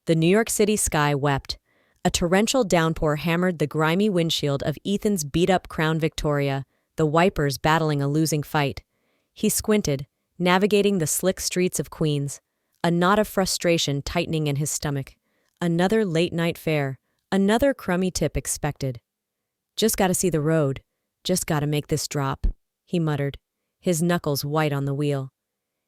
The New York City sky wept. A torrential downpour hammered the grimy windshield of Ethan's beat-up Crown Victoria, the wipers battling a losing fight. He squinted, navigating the slick streets of Queens, a knot of frustration tightening in his stomach. Another late-night fare, another crummy tip expected. Just gotta see the road, just gotta make this drop, he muttered, his knuckles white on the wheel.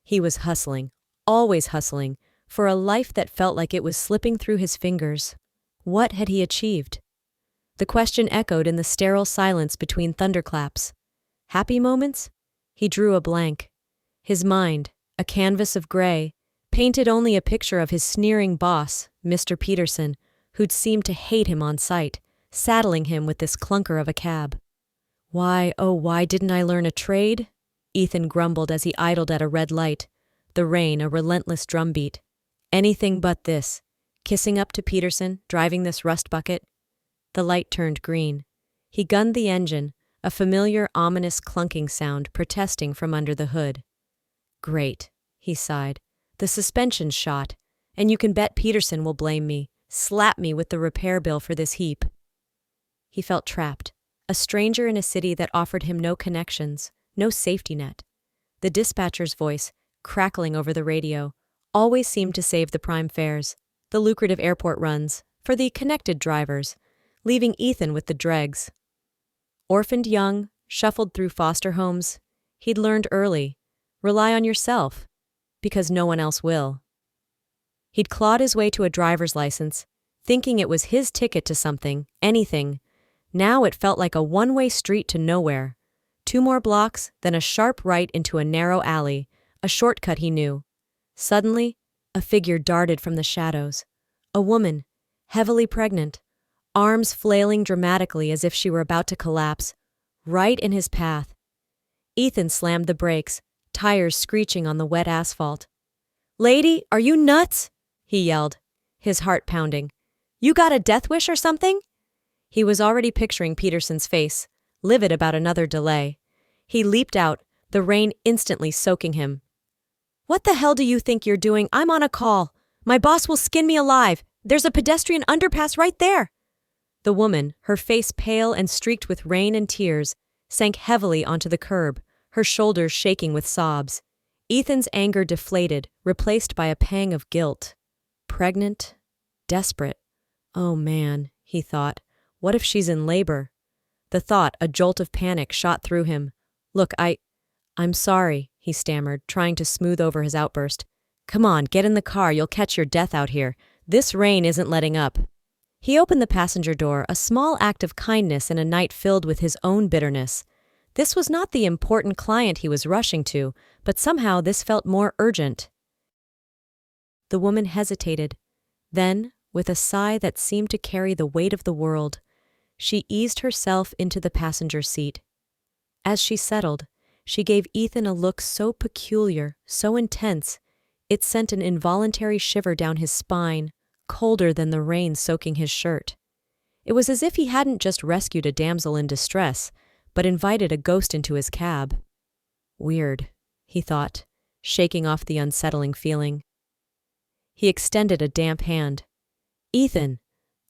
He was hustling, always hustling, for a life that felt like it was slipping through his fingers. What had he achieved? The question echoed in the sterile silence between thunderclaps. Happy moments? He drew a blank. His mind, a canvas of gray, painted only a picture of his sneering boss, Mr. Peterson, who'd seemed to hate him on sight, saddling him with this clunker of a cab. Why, oh why didn't I learn a trade? Ethan grumbled as he idled at a red light, the rain a relentless drumbeat. Anything but this. Kissing up to Peterson, driving this rust bucket. The light turned green. He gunned the engine, a familiar, ominous clunking sound protesting from under the hood. Great, he sighed. The suspension's shot, and you can bet Peterson will blame me, slap me with the repair bill for this heap. He felt trapped, a stranger in a city that offered him no connections, no safety net. The dispatcher's voice, crackling over the radio, always seemed to save the prime fares, the lucrative airport runs, for the connected drivers, leaving Ethan with the dregs. Orphaned young, shuffled through foster homes, he'd learned early, rely on yourself, because no one else will. He'd clawed his way to a driver's license, thinking it was his ticket to something, anything. Now it felt like a one-way street to nowhere. 2 more blocks, then a sharp right into a narrow alley, a shortcut he knew. Suddenly, a figure darted from the shadows. A woman, heavily pregnant, arms flailing dramatically as if she were about to collapse, right in his path. Ethan slammed the brakes, tires screeching on the wet asphalt. "Lady, are you nuts?" he yelled, his heart pounding. "You got a death wish or something?" He was already picturing Peterson's face, livid about another delay. He leaped out, the rain instantly soaking him. "What the hell do you think you're doing? I'm on a call. My boss will skin me alive. There's a pedestrian underpass right there." The woman, her face pale and streaked with rain and tears, sank heavily onto the curb, her shoulders shaking with sobs. Ethan's anger deflated, replaced by a pang of guilt. Pregnant? Desperate? Oh man, he thought. What if she's in labor? The thought, a jolt of panic, shot through him. "Look, I'm sorry," he stammered, trying to smooth over his outburst. "Come on, get in the car, you'll catch your death out here. This rain isn't letting up." He opened the passenger door, a small act of kindness in a night filled with his own bitterness. This was not the important client he was rushing to, but somehow this felt more urgent. The woman hesitated. Then, with a sigh that seemed to carry the weight of the world, she eased herself into the passenger seat. As she settled, she gave Ethan a look so peculiar, so intense, it sent an involuntary shiver down his spine, colder than the rain soaking his shirt. It was as if he hadn't just rescued a damsel in distress, but invited a ghost into his cab. Weird, he thought, shaking off the unsettling feeling. He extended a damp hand. "Ethan,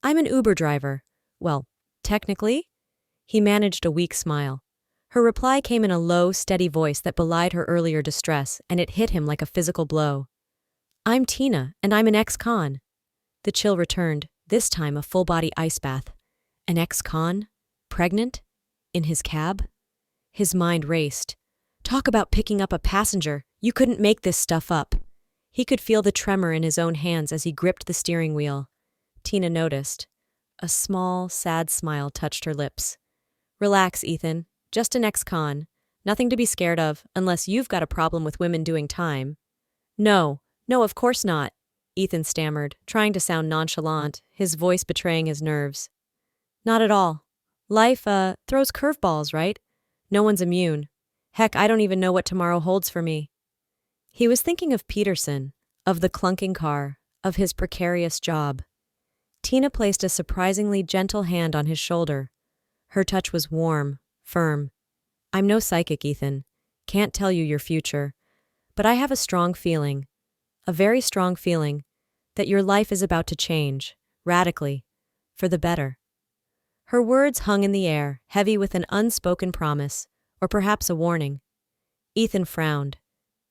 I'm an Uber driver." "Well, technically?" He managed a weak smile. Her reply came in a low, steady voice that belied her earlier distress, and it hit him like a physical blow. "I'm Tina, and I'm an ex-con." The chill returned, this time a full-body ice bath. An ex-con? Pregnant? In his cab? His mind raced. Talk about picking up a passenger. You couldn't make this stuff up. He could feel the tremor in his own hands as he gripped the steering wheel. Tina noticed. A small, sad smile touched her lips. "Relax, Ethan. Just an ex-con. Nothing to be scared of, unless you've got a problem with women doing time." No, of course not," Ethan stammered, trying to sound nonchalant, his voice betraying his nerves. "Not at all. Life, throws curveballs, right? No one's immune. Heck, I don't even know what tomorrow holds for me." He was thinking of Peterson, of the clunking car, of his precarious job. Tina placed a surprisingly gentle hand on his shoulder. Her touch was warm, firm. "I'm no psychic, Ethan. Can't tell you your future. But I have a strong feeling. A very strong feeling that your life is about to change, radically, for the better. Her words hung in the air, heavy with an unspoken promise, or perhaps a warning. Ethan frowned.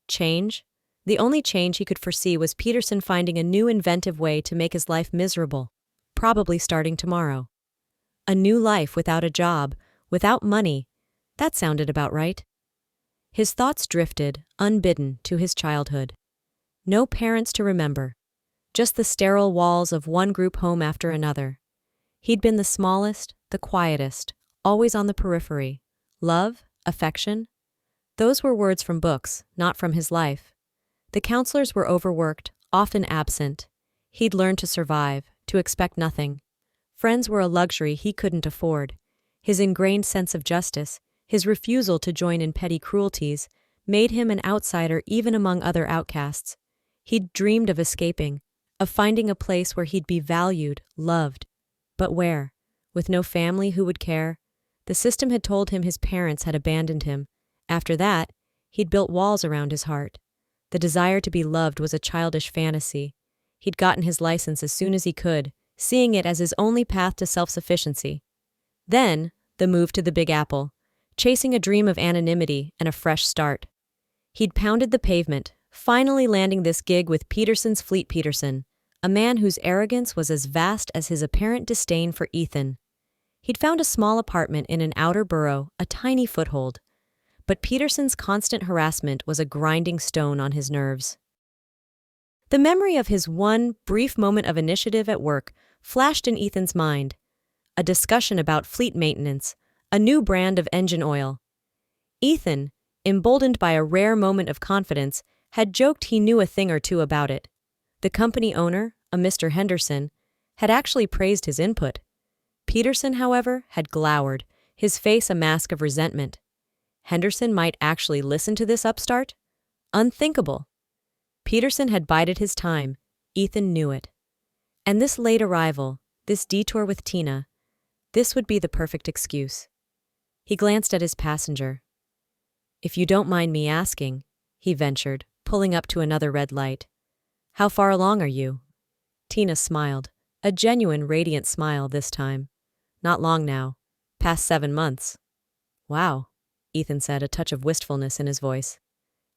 Change? The only change he could foresee was Peterson finding a new inventive way to make his life miserable, probably starting tomorrow. A new life without a job, without money. That sounded about right. His thoughts drifted, unbidden, to his childhood. No parents to remember. Just the sterile walls of one group home after another. He'd been the smallest, the quietest, always on the periphery. Love, affection. Those were words from books, not from his life. The counselors were overworked, often absent. He'd learned to survive, to expect nothing. Friends were a luxury he couldn't afford. His ingrained sense of justice, his refusal to join in petty cruelties, made him an outsider even among other outcasts. He'd dreamed of escaping, of finding a place where he'd be valued, loved. But where? With no family who would care? The system had told him his parents had abandoned him. After that, he'd built walls around his heart. The desire to be loved was a childish fantasy. He'd gotten his license as soon as he could, seeing it as his only path to self-sufficiency. Then, the move to the Big Apple, chasing a dream of anonymity and a fresh start. He'd pounded the pavement, finally landing this gig with Peterson's Fleet Peterson, a man whose arrogance was as vast as his apparent disdain for Ethan. He'd found a small apartment in an outer borough, a tiny foothold. But Peterson's constant harassment was a grinding stone on his nerves. The memory of his one brief moment of initiative at work flashed in Ethan's mind. A discussion about fleet maintenance, a new brand of engine oil. Ethan, emboldened by a rare moment of confidence, had joked he knew a thing or two about it. The company owner, a Mr. Henderson, had actually praised his input. Peterson, however, had glowered, his face a mask of resentment. Henderson might actually listen to this upstart? Unthinkable. Peterson had bided his time. Ethan knew it. And this late arrival, this detour with Tina, this would be the perfect excuse. He glanced at his passenger. "If you don't mind me asking," he ventured, pulling up to another red light. "How far along are you?" Tina smiled, a genuine radiant smile this time. "Not long now. Past 7 months." "Wow," Ethan said, a touch of wistfulness in his voice.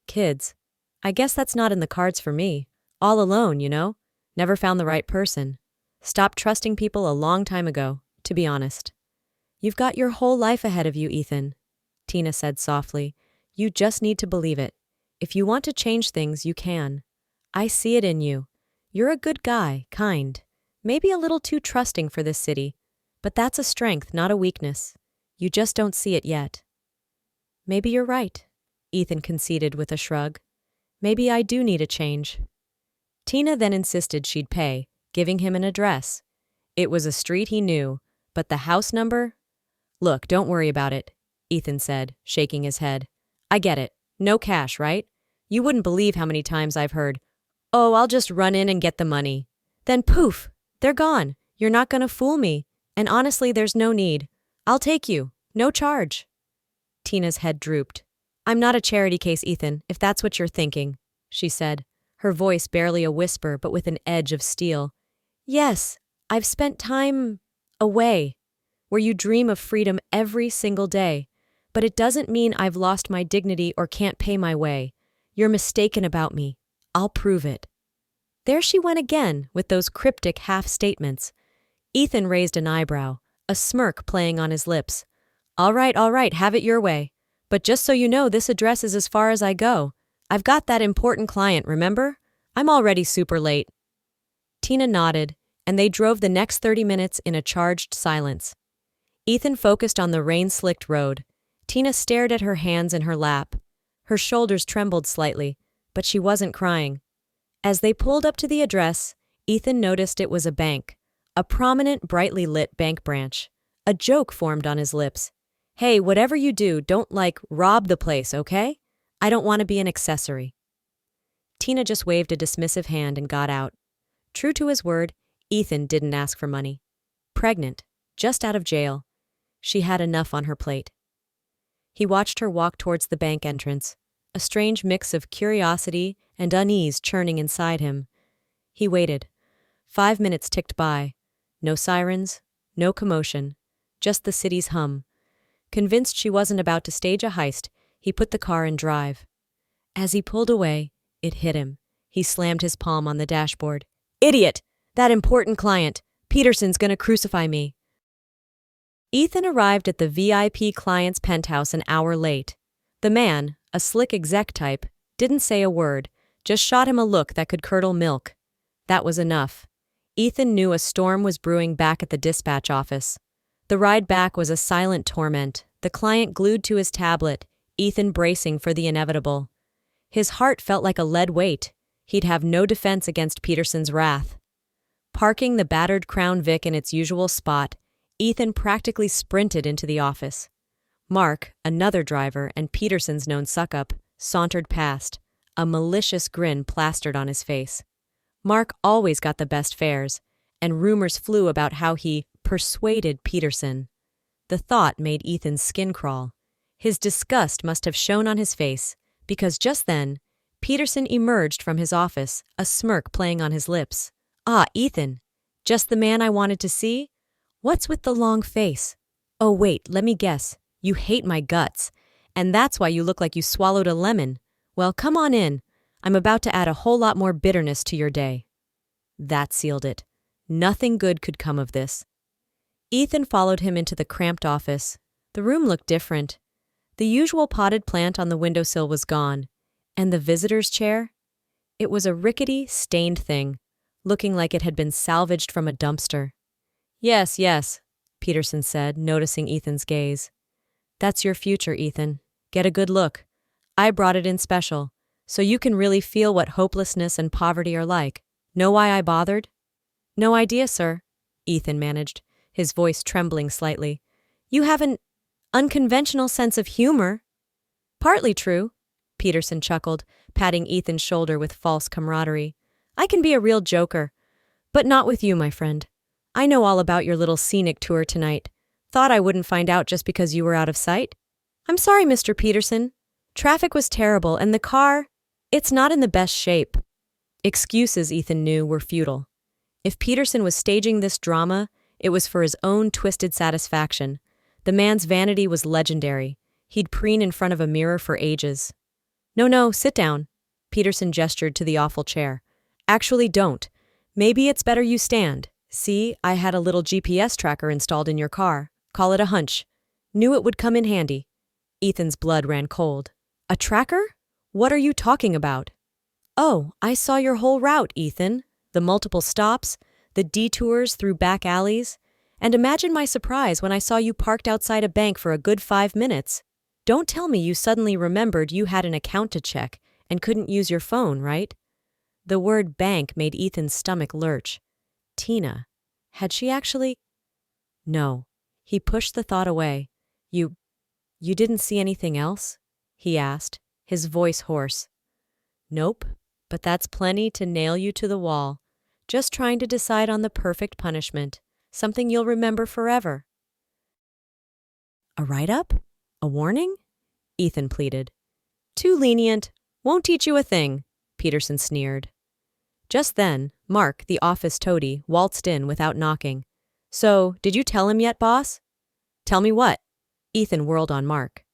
"Kids. I guess that's not in the cards for me. All alone, you know? Never found the right person. Stopped trusting people a long time ago, to be honest." "You've got your whole life ahead of you, Ethan," Tina said softly. "You just need to believe it. If you want to change things, you can. I see it in you. You're a good guy, kind. Maybe a little too trusting for this city. But that's a strength, not a weakness. You just don't see it yet." "Maybe you're right," Ethan conceded with a shrug. "Maybe I do need a change." Tina then insisted she'd pay, giving him an address. It was a street he knew, but the house number? "Look, don't worry about it," Ethan said, shaking his head. "I get it. No cash, right? You wouldn't believe how many times I've heard, 'Oh, I'll just run in and get the money.' Then poof, they're gone. You're not gonna fool me. And honestly, there's no need. I'll take you. No charge." Tina's head drooped. "I'm not a charity case, Ethan, if that's what you're thinking," she said, her voice barely a whisper but with an edge of steel. "Yes, I've spent time away, where you dream of freedom every single day, but it doesn't mean I've lost my dignity or can't pay my way. You're mistaken about me. I'll prove it." There she went again with those cryptic half-statements. Ethan raised an eyebrow, a smirk playing on his lips. All right, have it your way. But just so you know, this address is as far as I go. I've got that important client, remember? I'm already super late." Tina nodded, and they drove the next 30 minutes in a charged silence. Ethan focused on the rain-slicked road. Tina stared at her hands in her lap. Her shoulders trembled slightly, but she wasn't crying. As they pulled up to the address, Ethan noticed it was a bank, a prominent, brightly lit bank branch. A joke formed on his lips. "Hey, whatever you do, don't, rob the place, okay? I don't want to be an accessory." Tina just waved a dismissive hand and got out. True to his word, Ethan didn't ask for money. Pregnant, just out of jail. She had enough on her plate. He watched her walk towards the bank entrance, a strange mix of curiosity and unease churning inside him. He waited, 5 minutes ticked by. No sirens, no commotion, just the city's hum. Convinced she wasn't about to stage a heist, he put the car in drive. As he pulled away, it hit him. He slammed his palm on the dashboard. Idiot! That important client. Peterson's gonna crucify me. Ethan arrived at the VIP client's penthouse an hour late. The man, a slick exec type, didn't say a word, just shot him a look that could curdle milk. That was enough. Ethan knew a storm was brewing back at the dispatch office. The ride back was a silent torment, the client glued to his tablet, Ethan bracing for the inevitable. His heart felt like a lead weight. He'd have no defense against Peterson's wrath. Parking the battered Crown Vic in its usual spot, Ethan practically sprinted into the office. Mark, another driver and Peterson's known suck-up, sauntered past, a malicious grin plastered on his face. Mark always got the best fares, and rumors flew about how he persuaded Peterson. The thought made Ethan's skin crawl. His disgust must have shown on his face, because just then, Peterson emerged from his office, a smirk playing on his lips. Ah, Ethan, just the man I wanted to see? What's with the long face? Oh wait, let me guess. You hate my guts, and that's why you look like you swallowed a lemon. Well, come on in. I'm about to add a whole lot more bitterness to your day. That sealed it. Nothing good could come of this. Ethan followed him into the cramped office. The room looked different. The usual potted plant on the windowsill was gone. And the visitor's chair? It was a rickety, stained thing, looking like it had been salvaged from a dumpster. Yes, Peterson said, noticing Ethan's gaze. That's your future, Ethan. Get a good look. I brought it in special, so you can really feel what hopelessness and poverty are like. Know why I bothered? No idea, sir, Ethan managed, his voice trembling slightly. You have an unconventional sense of humor. Partly true, Peterson chuckled, patting Ethan's shoulder with false camaraderie. I can be a real joker, but not with you, my friend. I know all about your little scenic tour tonight. Thought I wouldn't find out just because you were out of sight? I'm sorry, Mr. Peterson. Traffic was terrible, and the car, it's not in the best shape. Excuses, Ethan knew, were futile. If Peterson was staging this drama, it was for his own twisted satisfaction. The man's vanity was legendary. He'd preen in front of a mirror for ages. No, sit down. Peterson gestured to the awful chair. Actually, don't. Maybe it's better you stand. See, I had a little GPS tracker installed in your car. Call it a hunch. Knew it would come in handy. Ethan's blood ran cold. A tracker? What are you talking about? Oh, I saw your whole route, Ethan. The multiple stops, the detours through back alleys, and imagine my surprise when I saw you parked outside a bank for a good 5 minutes. Don't tell me you suddenly remembered you had an account to check and couldn't use your phone, right? The word bank made Ethan's stomach lurch. Tina. Had she actually? No. He pushed the thought away. You didn't see anything else? He asked, his voice hoarse. Nope, but that's plenty to nail you to the wall. Just trying to decide on the perfect punishment, something you'll remember forever. A write-up? A warning? Ethan pleaded. Too lenient. Won't teach you a thing, Peterson sneered. Just then, Mark, the office toady, waltzed in without knocking. So, did you tell him yet, boss? Tell me what? Ethan whirled on Mark.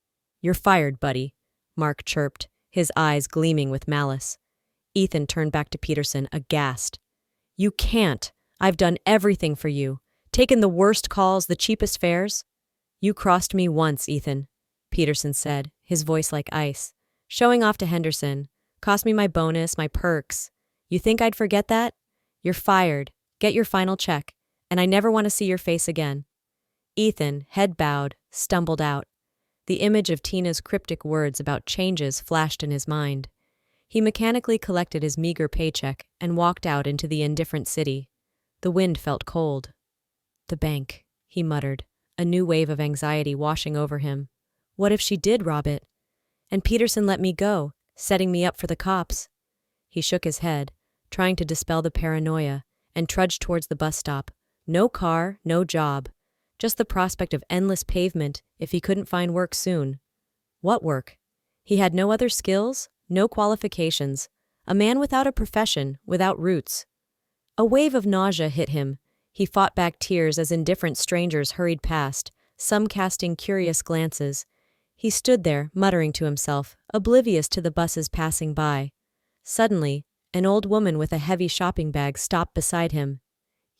You're fired, buddy, Mark chirped, his eyes gleaming with malice. Ethan turned back to Peterson, aghast. You can't. I've done everything for you. Taken the worst calls, the cheapest fares. You crossed me once, Ethan, Peterson said, his voice like ice. Showing off to Henderson. Cost me my bonus, my perks. You think I'd forget that? You're fired. Get your final check. And I never want to see your face again. Ethan, head bowed, stumbled out. The image of Tina's cryptic words about changes flashed in his mind. He mechanically collected his meager paycheck and walked out into the indifferent city. The wind felt cold. The bank, he muttered, a new wave of anxiety washing over him. What if she did rob it? And Peterson let me go, setting me up for the cops. He shook his head, trying to dispel the paranoia, and trudged towards the bus stop. No car, no job. Just the prospect of endless pavement if he couldn't find work soon. What work? He had no other skills, no qualifications. A man without a profession, without roots. A wave of nausea hit him. He fought back tears as indifferent strangers hurried past, some casting curious glances. He stood there, muttering to himself, oblivious to the buses passing by. Suddenly, an old woman with a heavy shopping bag stopped beside him.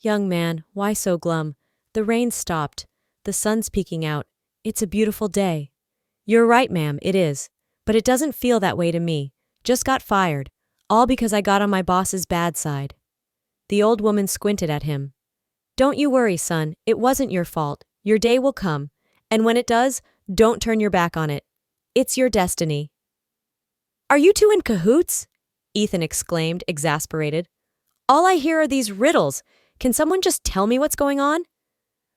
"Young man, why so glum? The rain's stopped. The sun's peeking out. It's a beautiful day." "You're right, ma'am, it is. But it doesn't feel that way to me. Just got fired. All because I got on my boss's bad side." The old woman squinted at him. "Don't you worry, son. It wasn't your fault. Your day will come. And when it does, don't turn your back on it. It's your destiny." "Are you two in cahoots?" Ethan exclaimed, exasperated. "All I hear are these riddles. Can someone just tell me what's going on?"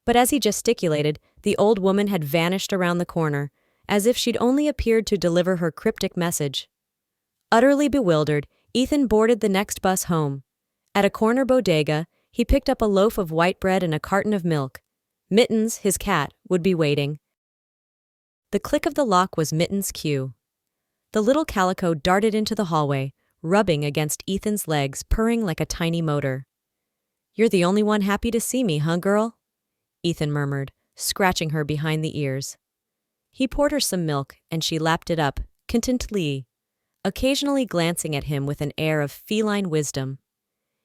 But as he gesticulated, the old woman had vanished around the corner, as if she'd only appeared to deliver her cryptic message. Utterly bewildered, Ethan boarded the next bus home. At a corner bodega, he picked up a loaf of white bread and a carton of milk. Mittens, his cat, would be waiting. The click of the lock was Mittens' cue. The little calico darted into the hallway, rubbing against Ethan's legs, purring like a tiny motor. "You're the only one happy to see me, huh, girl?" Ethan murmured, scratching her behind the ears. He poured her some milk, and she lapped it up, contentedly, occasionally glancing at him with an air of feline wisdom.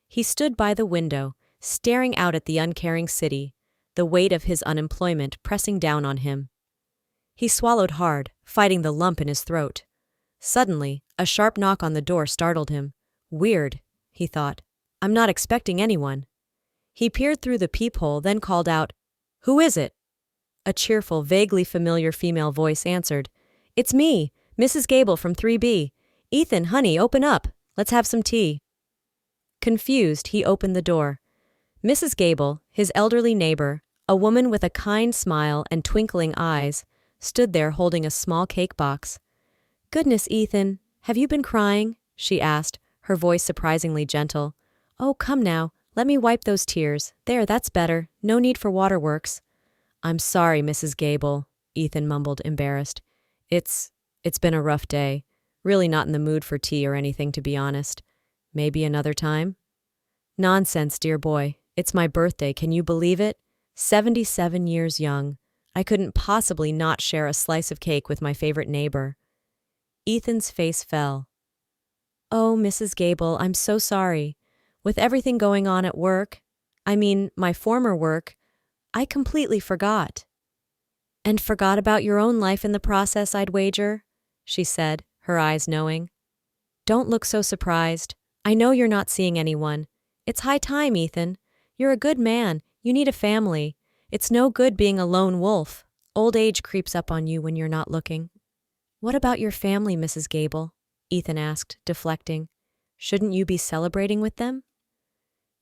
He stood by the window, staring out at the uncaring city, the weight of his unemployment pressing down on him. He swallowed hard, fighting the lump in his throat. Suddenly, a sharp knock on the door startled him. "Weird," he thought. "I'm not expecting anyone." He peered through the peephole, then called out, "Who is it?" A cheerful, vaguely familiar female voice answered. "It's me, Mrs. Gable from 3B. Ethan, honey, open up. Let's have some tea." Confused, he opened the door. Mrs. Gable, his elderly neighbor, a woman with a kind smile and twinkling eyes, stood there holding a small cake box. "Goodness, Ethan, have you been crying?" she asked, her voice surprisingly gentle. "Oh, come now, let me wipe those tears. There, that's better. No need for waterworks." "I'm sorry, Mrs. Gable," Ethan mumbled, embarrassed. It's been a rough day. Really not in the mood for tea or anything, to be honest. Maybe another time?" "Nonsense, dear boy. It's my birthday, can you believe it? 77 years young. I couldn't possibly not share a slice of cake with my favorite neighbor." Ethan's face fell. "Oh, Mrs. Gable, I'm so sorry. With everything going on at work, my former work, I completely forgot." "And forgot about your own life in the process, I'd wager," she said, her eyes knowing. "Don't look so surprised. I know you're not seeing anyone. It's high time, Ethan. You're a good man. You need a family. It's no good being a lone wolf. Old age creeps up on you when you're not looking." "What about your family, Mrs. Gable?" Ethan asked, deflecting. "Shouldn't you be celebrating with them?"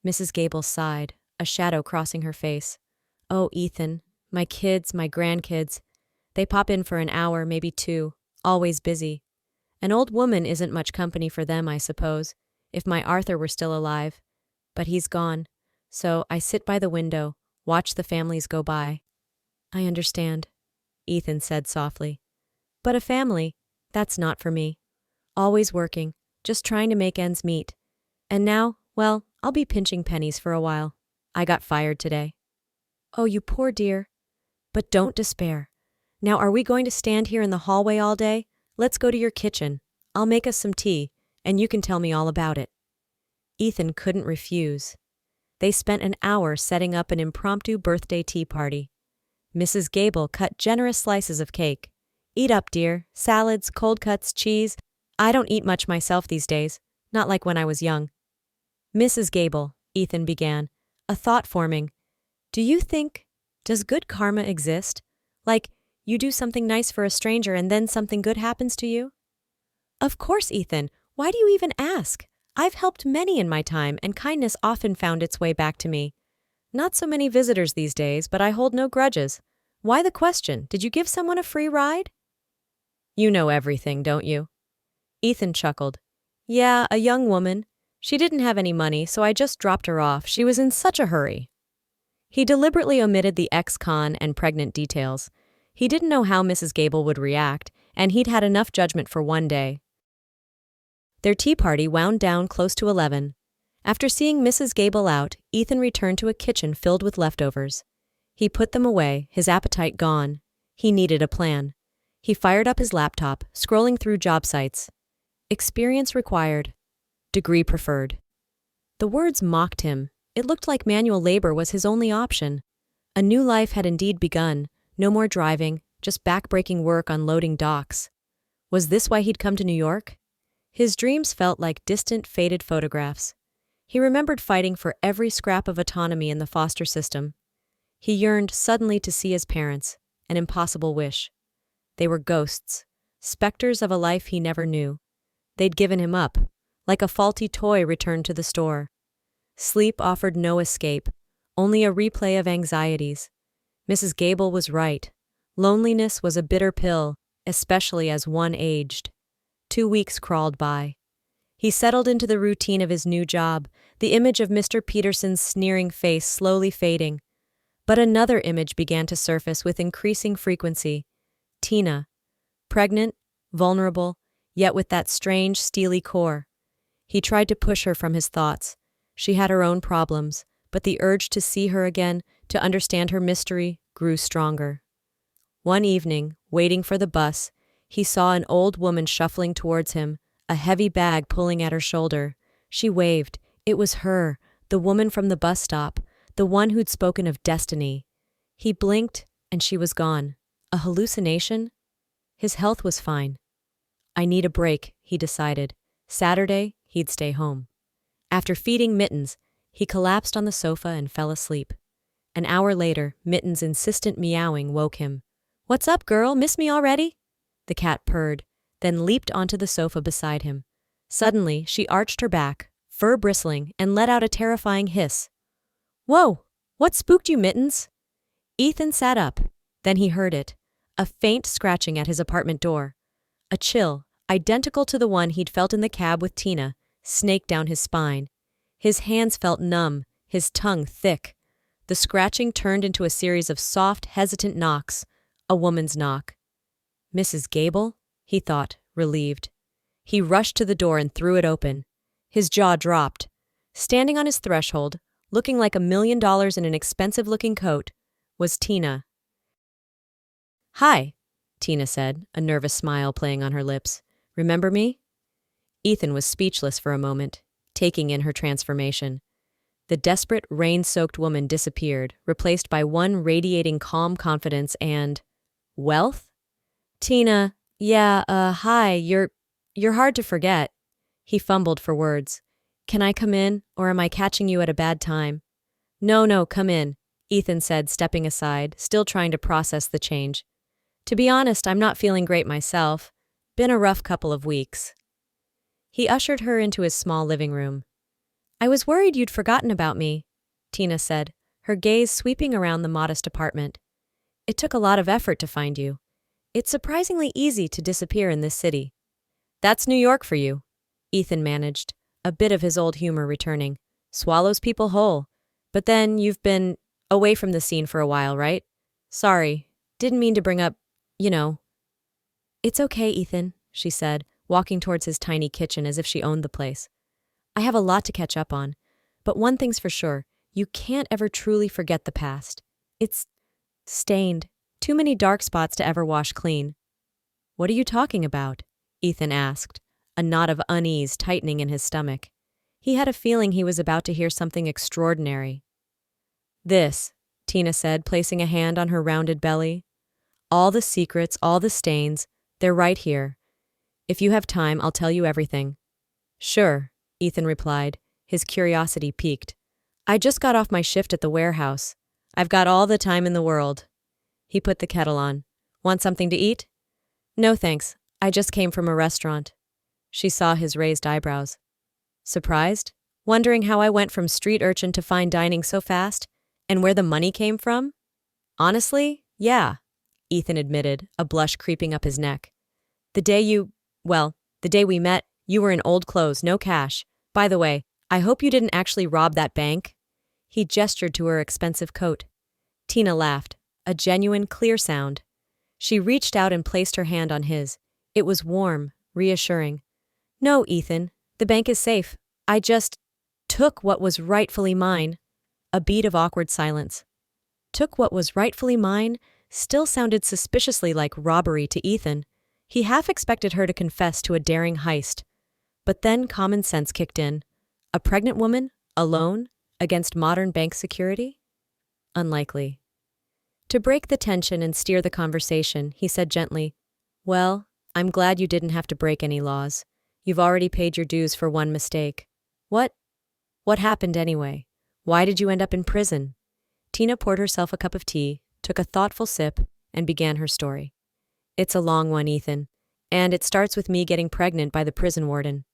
Mrs. Gable sighed, a shadow crossing her face. "Oh, Ethan, my kids, my grandkids. They pop in for an hour, maybe two, always busy. An old woman isn't much company for them, I suppose, if my Arthur were still alive. But he's gone, so I sit by the window, watch the families go by." "I understand," Ethan said softly. "But a family, that's not for me. Always working, just trying to make ends meet. And now, well, I'll be pinching pennies for a while. I got fired today." "Oh, you poor dear. But don't despair. Now, are we going to stand here in the hallway all day? Let's go to your kitchen. I'll make us some tea, and you can tell me all about it." Ethan couldn't refuse. They spent an hour setting up an impromptu birthday tea party. Mrs. Gable cut generous slices of cake. "Eat up, dear. Salads, cold cuts, cheese. I don't eat much myself these days, not like when I was young." "Mrs. Gable," Ethan began, a thought forming. Does good karma exist? Like, you do something nice for a stranger and then something good happens to you?" "Of course, Ethan. Why do you even ask? I've helped many in my time, and kindness often found its way back to me. Not so many visitors these days, but I hold no grudges. Why the question? Did you give someone a free ride?" "You know everything, don't you?" Ethan chuckled. "Yeah, a young woman. She didn't have any money, so I just dropped her off. She was in such a hurry." He deliberately omitted the ex-con and pregnant details. He didn't know how Mrs. Gable would react, and he'd had enough judgment for one day. Their tea party wound down close to 11. After seeing Mrs. Gable out, Ethan returned to a kitchen filled with leftovers. He put them away, his appetite gone. He needed a plan. He fired up his laptop, scrolling through job sites. Experience required. Degree preferred. The words mocked him. It looked like manual labor was his only option. A new life had indeed begun. No more driving, just back-breaking work on loading docks. Was this why he'd come to New York? His dreams felt like distant, faded photographs. He remembered fighting for every scrap of autonomy in the foster system. He yearned suddenly to see his parents, an impossible wish. They were ghosts, specters of a life he never knew. They'd given him up, like a faulty toy returned to the store. Sleep offered no escape, only a replay of anxieties. Mrs. Gable was right. Loneliness was a bitter pill, especially as one aged. 2 weeks crawled by. He settled into the routine of his new job, the image of Mr. Peterson's sneering face slowly fading. But another image began to surface with increasing frequency. Tina. Pregnant, vulnerable, yet with that strange, steely core. He tried to push her from his thoughts. She had her own problems, but the urge to see her again, to understand her mystery, grew stronger. One evening, waiting for the bus, he saw an old woman shuffling towards him, a heavy bag pulling at her shoulder. She waved. It was her, the woman from the bus stop, the one who'd spoken of destiny. He blinked, and she was gone. A hallucination? His health was fine. I need a break, he decided. Saturday, he'd stay home. After feeding Mittens, he collapsed on the sofa and fell asleep. An hour later, Mittens' insistent meowing woke him. "What's up, girl? Miss me already?" The cat purred, then leaped onto the sofa beside him. Suddenly, she arched her back, fur bristling, and let out a terrifying hiss. "Whoa! What spooked you, Mittens?" Ethan sat up. Then he heard it. A faint scratching at his apartment door. A chill, identical to the one he'd felt in the cab with Tina, snaked down his spine. His hands felt numb, his tongue thick. The scratching turned into a series of soft, hesitant knocks. A woman's knock. "Mrs. Gable?" he thought, relieved. He rushed to the door and threw it open. His jaw dropped. Standing on his threshold, looking like $1 million in an expensive-looking coat, was Tina. "Hi," Tina said, a nervous smile playing on her lips. "Remember me?" Ethan was speechless for a moment, taking in her transformation. The desperate, rain-soaked woman disappeared, replaced by one radiating calm confidence and wealth? "Tina, yeah, hi, you're hard to forget." He fumbled for words. "Can I come in, or am I catching you at a bad time?" No, come in," Ethan said, stepping aside, still trying to process the change. "To be honest, I'm not feeling great myself. Been a rough couple of weeks." He ushered her into his small living room. "I was worried you'd forgotten about me," Tina said, her gaze sweeping around the modest apartment. "It took a lot of effort to find you. It's surprisingly easy to disappear in this city." "That's New York for you," Ethan managed, a bit of his old humor returning. "Swallows people whole. But then you've been away from the scene for a while, right? Sorry, didn't mean to bring up, you know." "It's okay, Ethan," she said, walking towards his tiny kitchen as if she owned the place. "I have a lot to catch up on, but one thing's for sure, you can't ever truly forget the past. It's stained. Too many dark spots to ever wash clean." "What are you talking about?" Ethan asked, a knot of unease tightening in his stomach. He had a feeling he was about to hear something extraordinary. "This," Tina said, placing a hand on her rounded belly. "All the secrets, all the stains, they're right here. If you have time, I'll tell you everything." "Sure," Ethan replied, his curiosity piqued. "I just got off my shift at the warehouse. I've got all the time in the world." He put the kettle on. "Want something to eat?" "No thanks, I just came from a restaurant." She saw his raised eyebrows. "Surprised? Wondering how I went from street urchin to fine dining so fast? And where the money came from?" "Honestly, yeah," Ethan admitted, a blush creeping up his neck. The day we met, you were in old clothes, no cash. By the way, I hope you didn't actually rob that bank." He gestured to her expensive coat. Tina laughed, a genuine, clear sound. She reached out and placed her hand on his. It was warm, reassuring. "No, Ethan, the bank is safe. I just Took what was rightfully mine. A beat of awkward silence. Took what was rightfully mine still sounded suspiciously like robbery to Ethan. He half expected her to confess to a daring heist. But then common sense kicked in. A pregnant woman, alone, against modern bank security? Unlikely. To break the tension and steer the conversation, he said gently, "Well, I'm glad you didn't have to break any laws. You've already paid your dues for one mistake. What happened anyway? Why did you end up in prison?" Tina poured herself a cup of tea, took a thoughtful sip, and began her story. "It's a long one, Ethan, and it starts with me getting pregnant by the prison warden."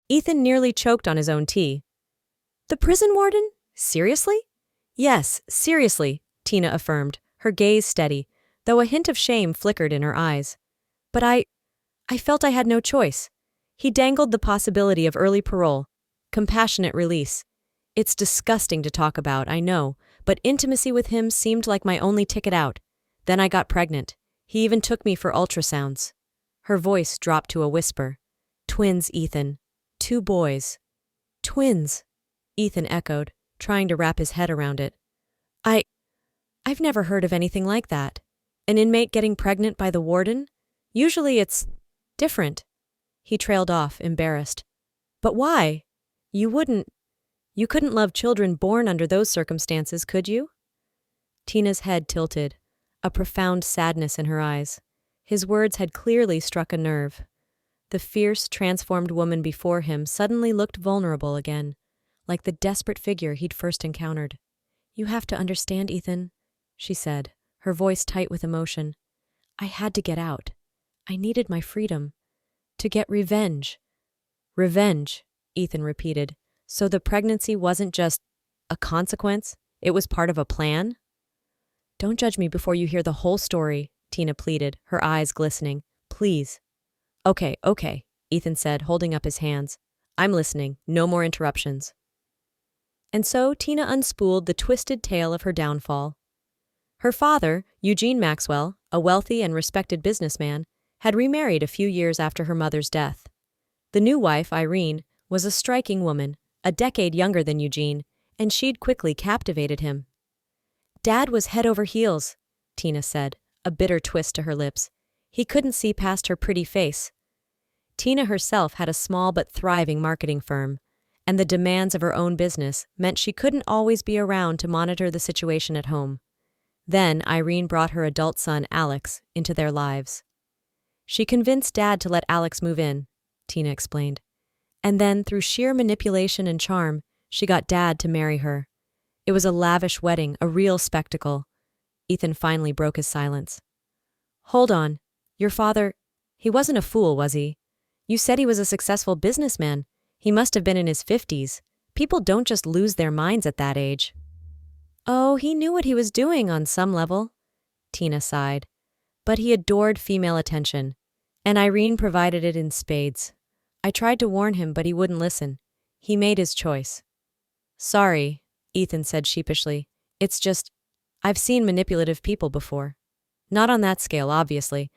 Ethan nearly choked on his own tea. "The prison warden? Seriously?" "Yes, seriously," Tina affirmed, her gaze steady, though a hint of shame flickered in her eyes. "But I felt I had no choice. He dangled the possibility of early parole, compassionate release. It's disgusting to talk about, I know, but intimacy with him seemed like my only ticket out. Then I got pregnant. He even took me for ultrasounds." Her voice dropped to a whisper. "Twins, Ethan. 2 boys." "Twins," Ethan echoed, trying to wrap his head around it. I've never heard of anything like that. An inmate getting pregnant by the warden? Usually it's different." He trailed off, embarrassed. "But why? You couldn't love children born under those circumstances, could you?" Tina's head tilted, a profound sadness in her eyes. His words had clearly struck a nerve. The fierce, transformed woman before him suddenly looked vulnerable again, like the desperate figure he'd first encountered. "You have to understand, Ethan," she said, her voice tight with emotion. "I had to get out. I needed my freedom. To get revenge." "Revenge," Ethan repeated. "So the pregnancy wasn't just a consequence? It was part of a plan?" "Don't judge me before you hear the whole story," Tina pleaded, her eyes glistening. "Please." Okay, Ethan said, holding up his hands. "I'm listening. No more interruptions." And so Tina unspooled the twisted tale of her downfall. Her father, Eugene Maxwell, a wealthy and respected businessman, had remarried a few years after her mother's death. The new wife, Irene, was a striking woman, a decade younger than Eugene, and she'd quickly captivated him. "Dad was head over heels," Tina said, a bitter twist to her lips. He couldn't see past her pretty face. Tina herself had a small but thriving marketing firm, and the demands of her own business meant she couldn't always be around to monitor the situation at home. Then Irene brought her adult son, Alex, into their lives. She convinced Dad to let Alex move in, Tina explained. And then, through sheer manipulation and charm, she got Dad to marry her. It was a lavish wedding, a real spectacle. Ethan finally broke his silence. "Hold on. Your father, he wasn't a fool, was he? You said he was a successful businessman. He must have been in his 50s. People don't just lose their minds at that age." "Oh, he knew what he was doing on some level," Tina sighed. "But he adored female attention, and Irene provided it in spades. I tried to warn him, but he wouldn't listen. He made his choice." "Sorry," Ethan said sheepishly. "It's just, I've seen manipulative people before. Not on that scale, obviously.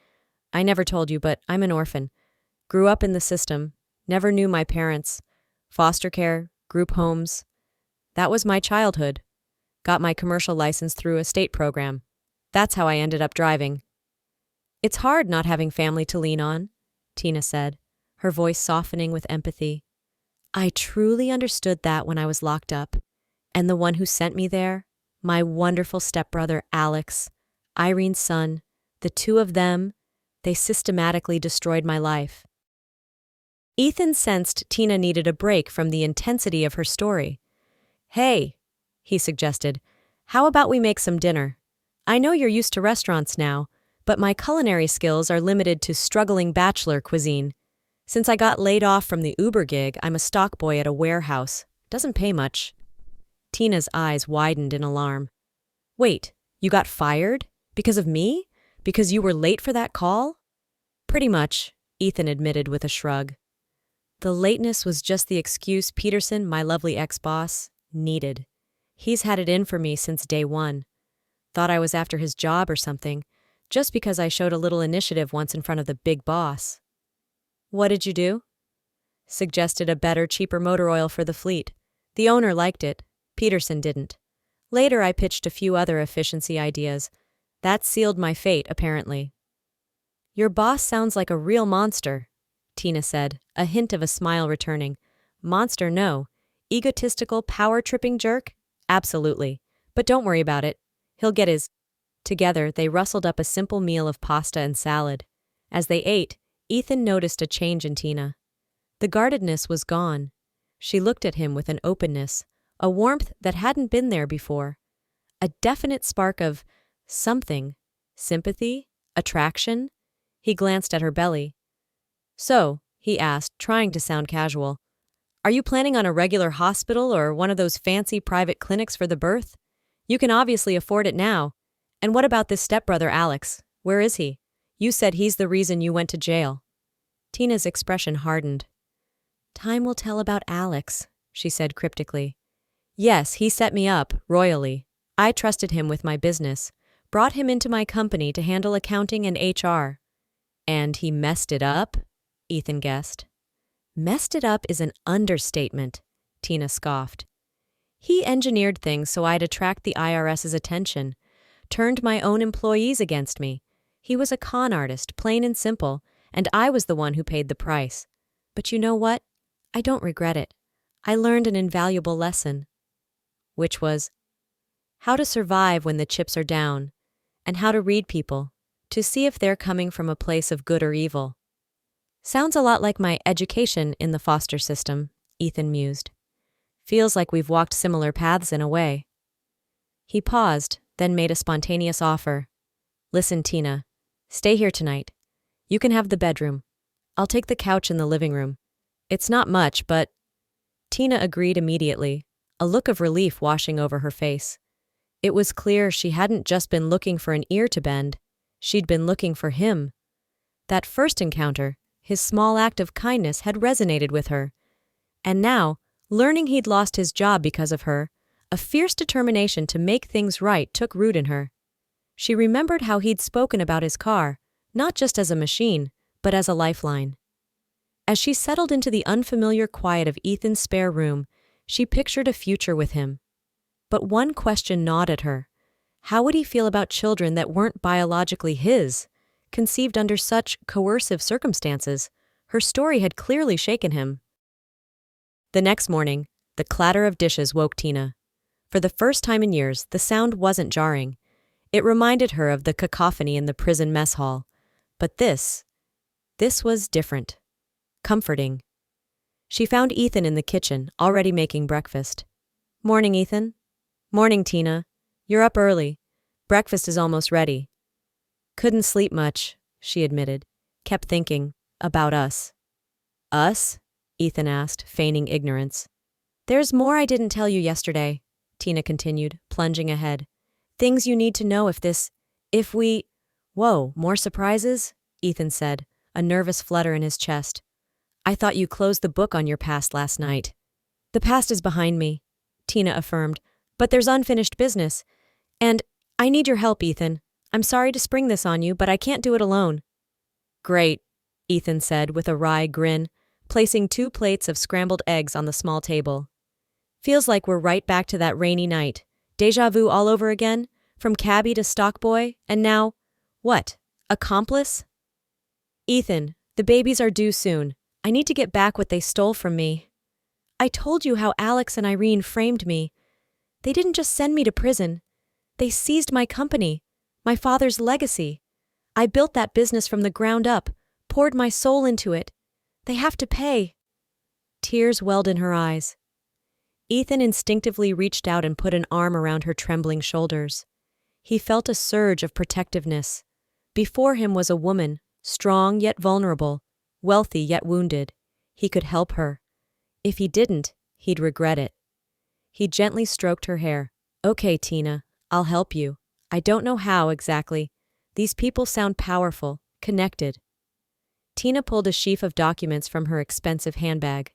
I never told you, but I'm an orphan. Grew up in the system, never knew my parents. Foster care, group homes. That was my childhood. Got my commercial license through a state program. That's how I ended up driving." "It's hard not having family to lean on," Tina said, her voice softening with empathy. "I truly understood that when I was locked up. And the one who sent me there, my wonderful stepbrother Alex, Irene's son, the two of them, they systematically destroyed my life." Ethan sensed Tina needed a break from the intensity of her story. "Hey," he suggested, "how about we make some dinner? I know you're used to restaurants now, but my culinary skills are limited to struggling bachelor cuisine. Since I got laid off from the Uber gig, I'm a stock boy at a warehouse. Doesn't pay much." Tina's eyes widened in alarm. "Wait, you got fired? Because of me? Because you were late for that call?" "Pretty much," Ethan admitted with a shrug. "The lateness was just the excuse Peterson, my lovely ex-boss, needed. He's had it in for me since day one. Thought I was after his job or something, just because I showed a little initiative once in front of the big boss." "What did you do?" Suggested a better, cheaper motor oil for the fleet. The owner liked it. Peterson didn't. Later, I pitched a few other efficiency ideas. That sealed my fate, apparently. Your boss sounds like a real monster, Tina said, a hint of a smile returning. Monster, no. Egotistical, power-tripping jerk? Absolutely. But don't worry about it. He'll get his... Together, they rustled up a simple meal of pasta and salad. As they ate, Ethan noticed a change in Tina. The guardedness was gone. She looked at him with an openness, a warmth that hadn't been there before. A definite spark of something. Sympathy? Attraction? He glanced at her belly. So, he asked, trying to sound casual, are you planning on a regular hospital or one of those fancy private clinics for the birth? You can obviously afford it now. And what about this stepbrother Alex? Where is he? You said he's the reason you went to jail. Tina's expression hardened. Time will tell about Alex, she said cryptically. Yes, he set me up, royally. I trusted him with my business, brought him into my company to handle accounting and HR. And he messed it up? Ethan guessed. Messed it up is an understatement, Tina scoffed. He engineered things so I'd attract the IRS's attention, turned my own employees against me. He was a con artist, plain and simple, and I was the one who paid the price. But you know what? I don't regret it. I learned an invaluable lesson. Which was how to survive when the chips are down, and how to read people, to see if they're coming from a place of good or evil. Sounds a lot like my education in the foster system, Ethan mused. Feels like we've walked similar paths in a way. He paused, then made a spontaneous offer. Listen, Tina, stay here tonight. You can have the bedroom. I'll take the couch in the living room. It's not much, but... Tina agreed immediately, a look of relief washing over her face. It was clear she hadn't just been looking for an ear to bend. She'd been looking for him. That first encounter, his small act of kindness, had resonated with her. And now, learning he'd lost his job because of her, a fierce determination to make things right took root in her. She remembered how he'd spoken about his car, not just as a machine, but as a lifeline. As she settled into the unfamiliar quiet of Ethan's spare room, she pictured a future with him. But one question gnawed at her. How would he feel about children that weren't biologically his, conceived under such coercive circumstances? Her story had clearly shaken him. The next morning, the clatter of dishes woke Tina. For the first time in years, the sound wasn't jarring. It reminded her of the cacophony in the prison mess hall. But this was different. Comforting. She found Ethan in the kitchen, already making breakfast. Morning, Ethan. Morning, Tina. You're up early. Breakfast is almost ready. Couldn't sleep much, she admitted. Kept thinking about us. Us? Ethan asked, feigning ignorance. There's more I didn't tell you yesterday, Tina continued, plunging ahead. Things you need to know if we... Whoa, more surprises? Ethan said, a nervous flutter in his chest. I thought you closed the book on your past last night. The past is behind me, Tina affirmed, but there's unfinished business. And I need your help, Ethan. I'm sorry to spring this on you, but I can't do it alone. Great, Ethan said with a wry grin, placing 2 plates of scrambled eggs on the small table. Feels like we're right back to that rainy night. Deja vu all over again, from cabbie to stockboy, and now, what, accomplice? Ethan, the babies are due soon. I need to get back what they stole from me. I told you how Alex and Irene framed me. They didn't just send me to prison. They seized my company, my father's legacy. I built that business from the ground up, poured my soul into it. They have to pay. Tears welled in her eyes. Ethan instinctively reached out and put an arm around her trembling shoulders. He felt a surge of protectiveness. Before him was a woman, strong yet vulnerable, wealthy yet wounded. He could help her. If he didn't, he'd regret it. He gently stroked her hair. Okay, Tina, I'll help you. I don't know how exactly. These people sound powerful, connected. Tina pulled a sheaf of documents from her expensive handbag.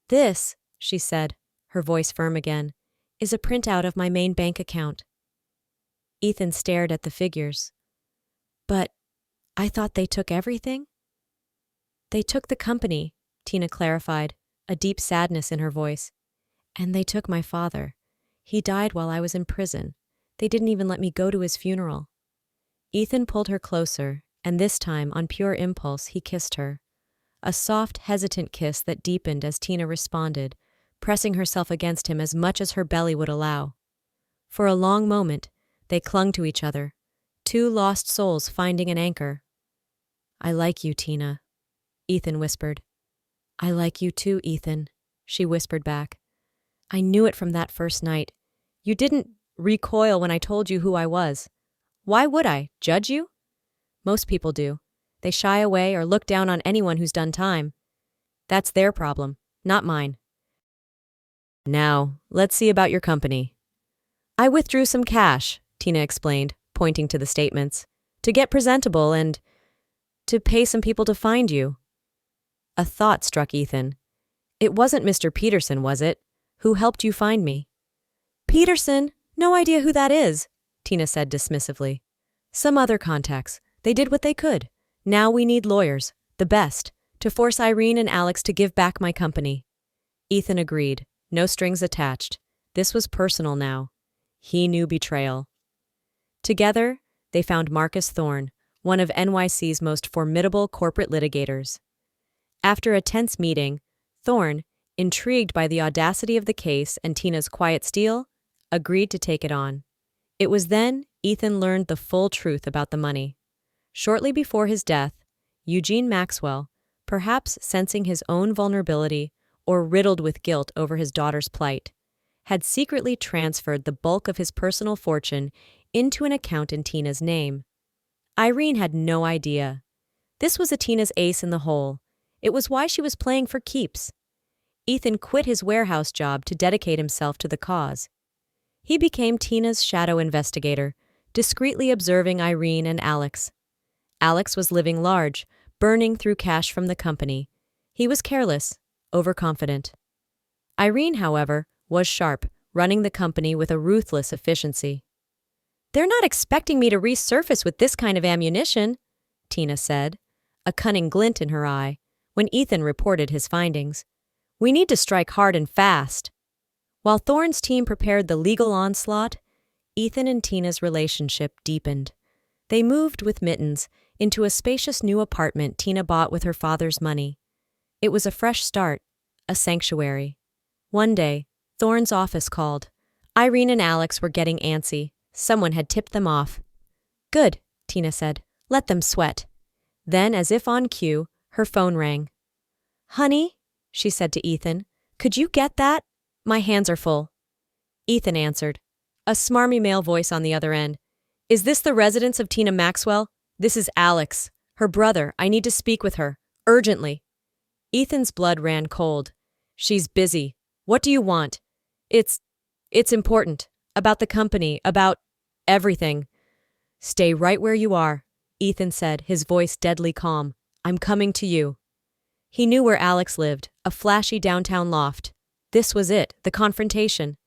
This, she said, her voice firm again, is a printout of my main bank account. Ethan stared at the figures. But I thought they took everything? They took the company, Tina clarified, a deep sadness in her voice. And they took my father. He died while I was in prison. They didn't even let me go to his funeral. Ethan pulled her closer, and this time, on pure impulse, he kissed her. A soft, hesitant kiss that deepened as Tina responded, pressing herself against him as much as her belly would allow. For a long moment, they clung to each other, two lost souls finding an anchor. I like you, Tina, Ethan whispered. I like you too, Ethan, she whispered back. I knew it from that first night. You didn't recoil when I told you who I was. Why would I? Judge you? Most people do. They shy away or look down on anyone who's done time. That's their problem, not mine. Now, let's see about your company. I withdrew some cash, Tina explained, pointing to the statements, to get presentable and to pay some people to find you. A thought struck Ethan. It wasn't Mr. Peterson, was it? Who helped you find me? Peterson? No idea who that is, Tina said dismissively. Some other contacts. They did what they could. Now we need lawyers, the best, to force Irene and Alex to give back my company. Ethan agreed, no strings attached. This was personal now. He knew betrayal. Together, they found Marcus Thorne, one of NYC's most formidable corporate litigators. After a tense meeting, Thorne, intrigued by the audacity of the case and Tina's quiet steel, agreed to take it on. It was then Ethan learned the full truth about the money. Shortly before his death, Eugene Maxwell, perhaps sensing his own vulnerability or riddled with guilt over his daughter's plight, had secretly transferred the bulk of his personal fortune into an account in Tina's name. Irene had no idea. This was Tina's ace in the hole. It was why she was playing for keeps. Ethan quit his warehouse job to dedicate himself to the cause. He became Tina's shadow investigator, discreetly observing Irene and Alex. Alex was living large, burning through cash from the company. He was careless, overconfident. Irene, however, was sharp, running the company with a ruthless efficiency. They're not expecting me to resurface with this kind of ammunition, Tina said, a cunning glint in her eye, when Ethan reported his findings. We need to strike hard and fast. While Thorne's team prepared the legal onslaught, Ethan and Tina's relationship deepened. They moved with mittens into a spacious new apartment Tina bought with her father's money. It was a fresh start, a sanctuary. One day, Thorne's office called. Irene and Alex were getting antsy. Someone had tipped them off. Good, Tina said. Let them sweat. Then, as if on cue, her phone rang. Honey, she said to Ethan, could you get that? My hands are full. Ethan answered, a smarmy male voice on the other end. Is this the residence of Tina Maxwell? This is Alex. Her brother. I need to speak with her. Urgently. Ethan's blood ran cold. She's busy. What do you want? It's important. About the company. About everything. Stay right where you are, Ethan said, his voice deadly calm. I'm coming to you. He knew where Alex lived, a flashy downtown loft. This was it, the confrontation.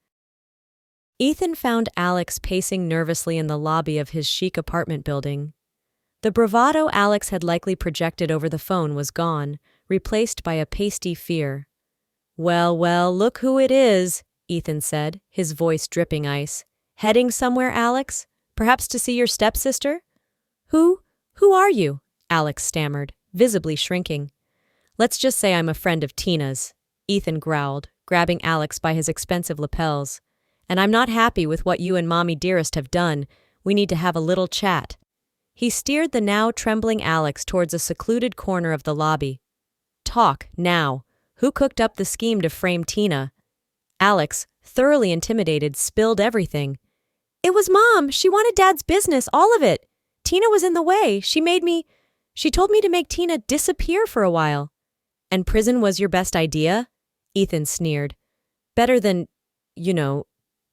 Ethan found Alex pacing nervously in the lobby of his chic apartment building. The bravado Alex had likely projected over the phone was gone, replaced by a pasty fear. Well, look who it is, Ethan said, his voice dripping ice. Heading somewhere, Alex? Perhaps to see your stepsister? Who are you? Alex stammered, visibly shrinking. Let's just say I'm a friend of Tina's, Ethan growled, grabbing Alex by his expensive lapels. And I'm not happy with what you and Mommy Dearest have done. We need to have a little chat. He steered the now trembling Alex towards a secluded corner of the lobby. Talk, now. Who cooked up the scheme to frame Tina? Alex, thoroughly intimidated, spilled everything. It was Mom. She wanted Dad's business, all of it. Tina was in the way. She told me to make Tina disappear for a while. And prison was your best idea? Ethan sneered. Better than,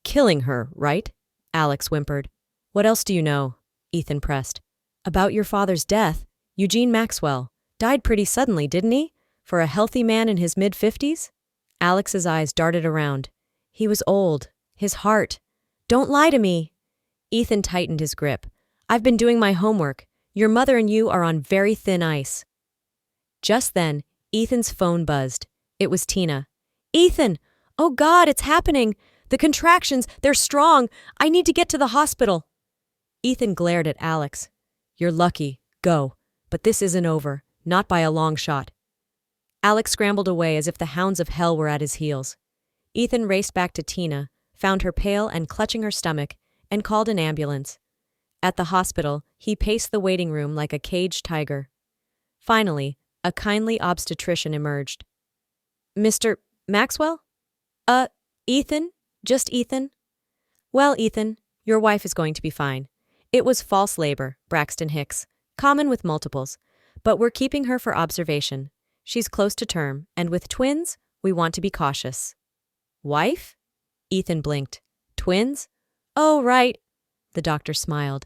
killing her, right? Alex whimpered. What else do you know? Ethan pressed. About your father's death. Eugene Maxwell. Died pretty suddenly, didn't he? For a healthy man in his mid-50s? Alex's eyes darted around. He was old. His heart. Don't lie to me. Ethan tightened his grip. I've been doing my homework. Your mother and you are on very thin ice. Just then, Ethan's phone buzzed. It was Tina. "Ethan! Oh God, it's happening! The contractions, they're strong! I need to get to the hospital!" Ethan glared at Alex. "You're lucky. Go. But this isn't over. Not by a long shot." Alex scrambled away as if the hounds of hell were at his heels. Ethan raced back to Tina, found her pale and clutching her stomach, and called an ambulance. At the hospital, he paced the waiting room like a caged tiger. Finally, a kindly obstetrician emerged. "Mr. Maxwell? Ethan? Just Ethan?" "Well, Ethan, your wife is going to be fine. It was false labor, Braxton Hicks, common with multiples, but we're keeping her for observation. She's close to term, and with twins, we want to be cautious." "Wife?" Ethan blinked. "Twins? Oh, right." The doctor smiled.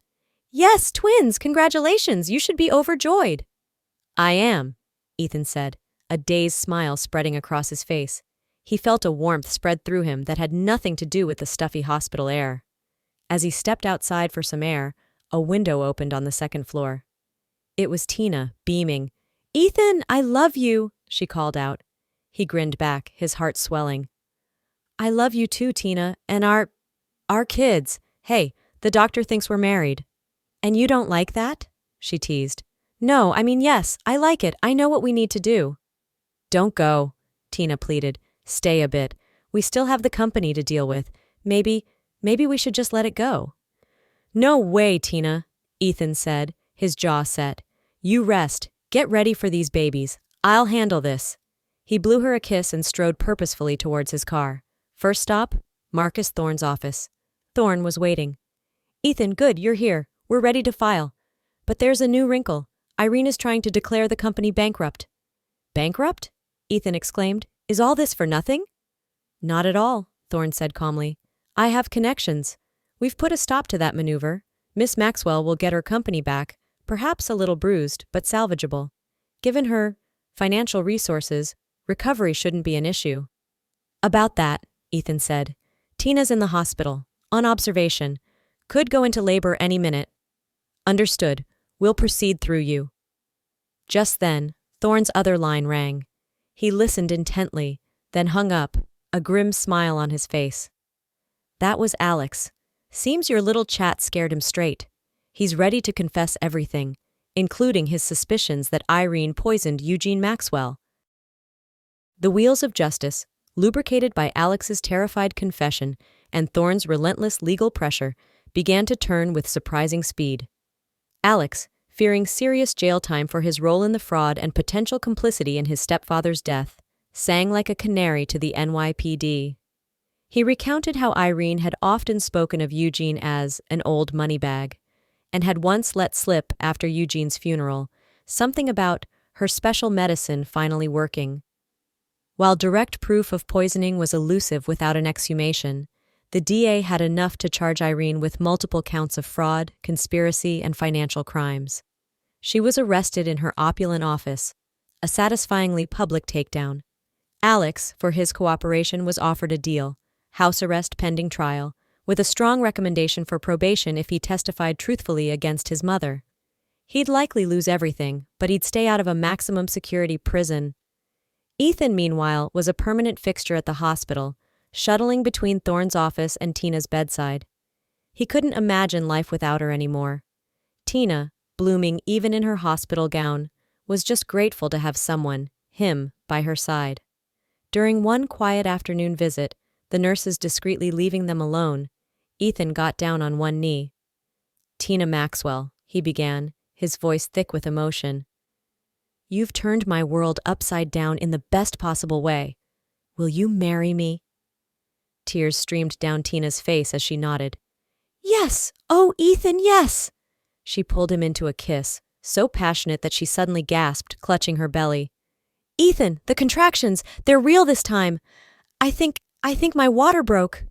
"Yes, twins! Congratulations! You should be overjoyed." "I am," Ethan said, a dazed smile spreading across his face. He felt a warmth spread through him that had nothing to do with the stuffy hospital air. As he stepped outside for some air, a window opened on the second floor. It was Tina, beaming. "Ethan, I love you," she called out. He grinned back, his heart swelling. "I love you too, Tina, and our kids. Hey, the doctor thinks we're married." "And you don't like that?" she teased. "No, I mean yes, I like it. I know what we need to do." "Don't go," Tina pleaded. "Stay a bit. We still have the company to deal with. Maybe we should just let it go." "No way, Tina," Ethan said, his jaw set. "You rest. Get ready for these babies. I'll handle this." He blew her a kiss and strode purposefully towards his car. First stop, Marcus Thorne's office. Thorne was waiting. "Ethan, good, you're here. We're ready to file. But there's a new wrinkle. Irene is trying to declare the company bankrupt." "Bankrupt?" Ethan exclaimed. "Is all this for nothing?" "Not at all," Thorne said calmly. "I have connections. We've put a stop to that maneuver. Miss Maxwell will get her company back, perhaps a little bruised, but salvageable. Given her financial resources, recovery shouldn't be an issue." "About that," Ethan said. "Tina's in the hospital, on observation. Could go into labor any minute." "Understood. We'll proceed through you." Just then, Thorne's other line rang. He listened intently, then hung up, a grim smile on his face. "That was Alex. Seems your little chat scared him straight. He's ready to confess everything, including his suspicions that Irene poisoned Eugene Maxwell." The wheels of justice, lubricated by Alex's terrified confession and Thorne's relentless legal pressure, began to turn with surprising speed. Alex, fearing serious jail time for his role in the fraud and potential complicity in his stepfather's death, sang like a canary to the NYPD. He recounted how Irene had often spoken of Eugene as an old money bag, and had once let slip after Eugene's funeral something about her special medicine finally working. While direct proof of poisoning was elusive without an exhumation, the DA had enough to charge Irene with multiple counts of fraud, conspiracy, and financial crimes. She was arrested in her opulent office, a satisfyingly public takedown. Alex, for his cooperation, was offered a deal, house arrest pending trial, with a strong recommendation for probation if he testified truthfully against his mother. He'd likely lose everything, but he'd stay out of a maximum security prison. Ethan, meanwhile, was a permanent fixture at the hospital, shuttling between Thorne's office and Tina's bedside. He couldn't imagine life without her anymore. Tina, blooming even in her hospital gown, was just grateful to have someone, him, by her side. During one quiet afternoon visit, the nurses discreetly leaving them alone, Ethan got down on one knee. "Tina Maxwell," he began, his voice thick with emotion. "You've turned my world upside down in the best possible way. Will you marry me?" Tears streamed down Tina's face as she nodded. "Yes! Oh, Ethan, yes!" She pulled him into a kiss, so passionate that she suddenly gasped, clutching her belly. "Ethan, the contractions, they're real this time. I think my water broke."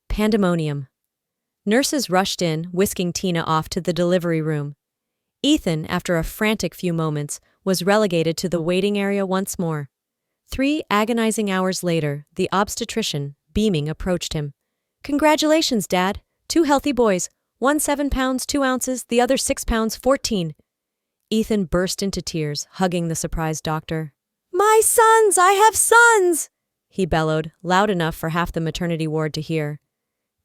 Pandemonium. Nurses rushed in, whisking Tina off to the delivery room. Ethan, after a frantic few moments, was relegated to the waiting area once more. 3 agonizing hours later, the obstetrician, beaming, approached him. "Congratulations, Dad. 2 healthy boys. One 7 pounds 2 ounces, the other 6 pounds 14. Ethan burst into tears, hugging the surprised doctor. My sons! I have sons! He bellowed, loud enough for half the maternity ward to hear.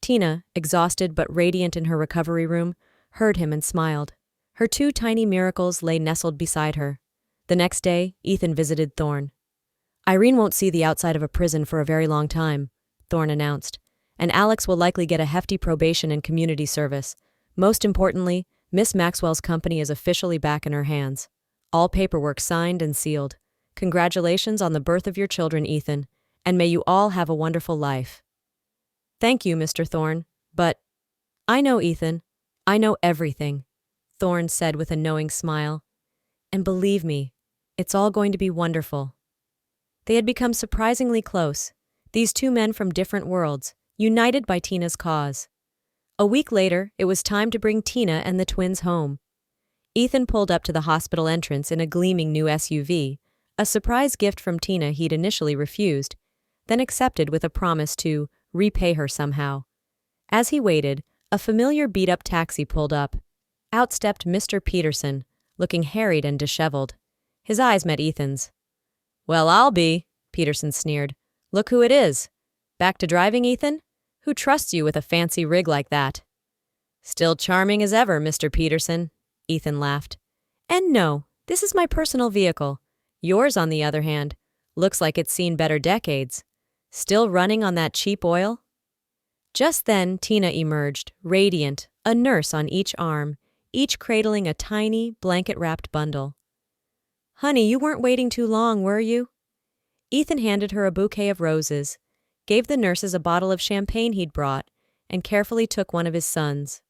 Tina, exhausted but radiant in her recovery room, heard him and smiled. Her two tiny miracles lay nestled beside her. The next day, Ethan visited Thorne. Irene won't see the outside of a prison for a very long time, Thorne announced, and Alex will likely get a hefty probation and community service. Most importantly, Miss Maxwell's company is officially back in her hands. All paperwork signed and sealed. Congratulations on the birth of your children, Ethan, and may you all have a wonderful life. Thank you, Mr. Thorne, but I know, Ethan. I know everything, Thorne said with a knowing smile. And believe me, it's all going to be wonderful. They had become surprisingly close, these two men from different worlds, united by Tina's cause. A week later, it was time to bring Tina and the twins home. Ethan pulled up to the hospital entrance in a gleaming new SUV, a surprise gift from Tina he'd initially refused, then accepted with a promise to repay her somehow. As he waited, a familiar beat-up taxi pulled up. Out stepped Mr. Peterson, looking harried and disheveled. His eyes met Ethan's. Well, I'll be, Peterson sneered. Look who it is. Back to driving, Ethan? Who trusts you with a fancy rig like that? Still charming as ever, Mr. Peterson, Ethan laughed. And no, this is my personal vehicle. Yours, on the other hand, looks like it's seen better decades. Still running on that cheap oil? Just then, Tina emerged, radiant, a nurse on each arm, each cradling a tiny, blanket-wrapped bundle. Honey, you weren't waiting too long, were you? Ethan handed her a bouquet of roses, gave the nurses a bottle of champagne he'd brought, and carefully took one of his sons.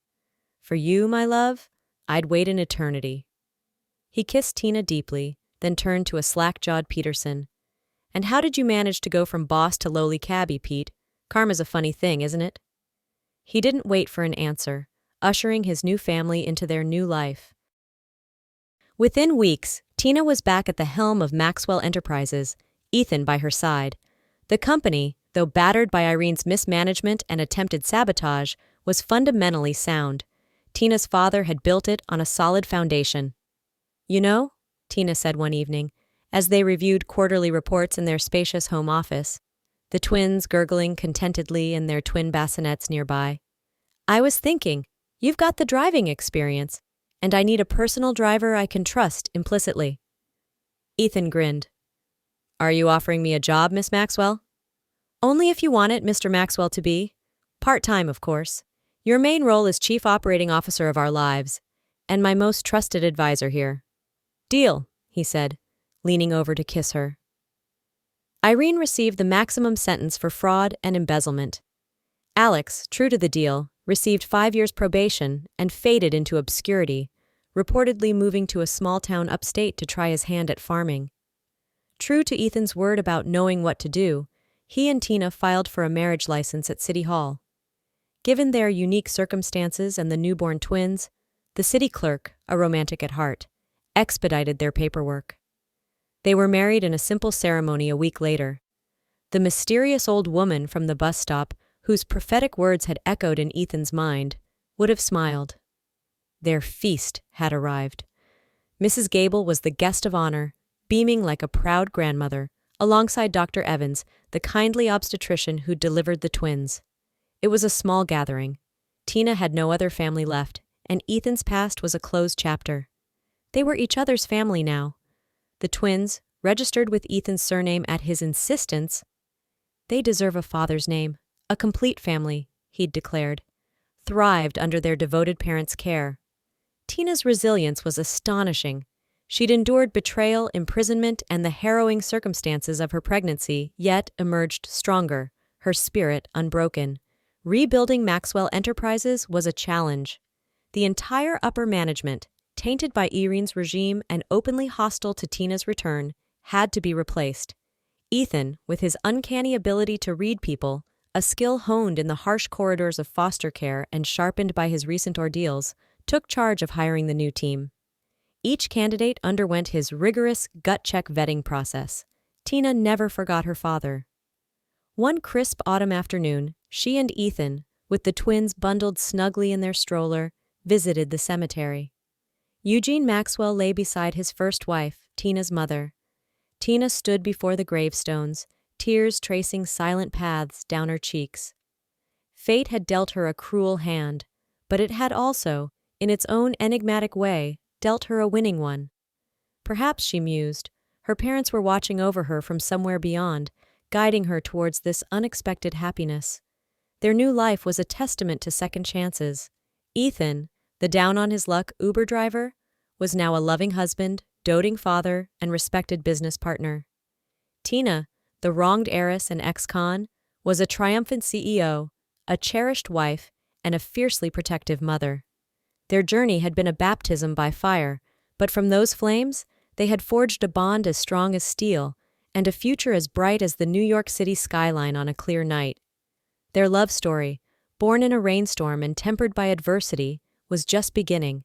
For you, my love, I'd wait an eternity. He kissed Tina deeply, then turned to a slack-jawed Peterson. And how did you manage to go from boss to lowly cabbie, Pete? Karma's a funny thing, isn't it? He didn't wait for an answer, ushering his new family into their new life. Within weeks, Tina was back at the helm of Maxwell Enterprises, Ethan by her side. The company, though battered by Irene's mismanagement and attempted sabotage, was fundamentally sound. Tina's father had built it on a solid foundation. You know, Tina said one evening, as they reviewed quarterly reports in their spacious home office, the twins gurgling contentedly in their twin bassinets nearby. I was thinking, you've got the driving experience, and I need a personal driver I can trust implicitly. Ethan grinned. Are you offering me a job, Miss Maxwell? Only if you want it, Mr. Maxwell, to be. Part-time, of course. Your main role is Chief Operating Officer of our lives, and my most trusted advisor here. Deal, he said, leaning over to kiss her. Irene received the maximum sentence for fraud and embezzlement. Alex, true to the deal, received 5 years probation and faded into obscurity, reportedly moving to a small town upstate to try his hand at farming. True to Ethan's word about knowing what to do, he and Tina filed for a marriage license at City Hall. Given their unique circumstances and the newborn twins, the city clerk, a romantic at heart, expedited their paperwork. They were married in a simple ceremony a week later. The mysterious old woman from the bus stop, whose prophetic words had echoed in Ethan's mind, would have smiled. Their feast had arrived. Mrs. Gable was the guest of honor, beaming like a proud grandmother, alongside Dr. Evans, the kindly obstetrician who delivered the twins. It was a small gathering. Tina had no other family left, and Ethan's past was a closed chapter. They were each other's family now. The twins, registered with Ethan's surname at his insistence, they deserve a father's name, a complete family, he'd declared, thrived under their devoted parents' care. Tina's resilience was astonishing. She'd endured betrayal, imprisonment, and the harrowing circumstances of her pregnancy, yet emerged stronger, her spirit unbroken. Rebuilding Maxwell Enterprises was a challenge. The entire upper management, tainted by Irene's regime and openly hostile to Tina's return, had to be replaced. Ethan, with his uncanny ability to read people, a skill honed in the harsh corridors of foster care and sharpened by his recent ordeals, took charge of hiring the new team. Each candidate underwent his rigorous gut-check vetting process. Tina never forgot her father. One crisp autumn afternoon, she and Ethan, with the twins bundled snugly in their stroller, visited the cemetery. Eugene Maxwell lay beside his first wife, Tina's mother. Tina stood before the gravestones, tears tracing silent paths down her cheeks. Fate had dealt her a cruel hand, but it had also, in its own enigmatic way, dealt her a winning one. Perhaps, she mused, her parents were watching over her from somewhere beyond, guiding her towards this unexpected happiness. Their new life was a testament to second chances. Ethan, the down-on-his-luck Uber driver, was now a loving husband, doting father, and respected business partner. Tina, the wronged heiress and ex-con, was a triumphant CEO, a cherished wife, and a fiercely protective mother. Their journey had been a baptism by fire, but from those flames, they had forged a bond as strong as steel, and a future as bright as the New York City skyline on a clear night. Their love story, born in a rainstorm and tempered by adversity, was just beginning.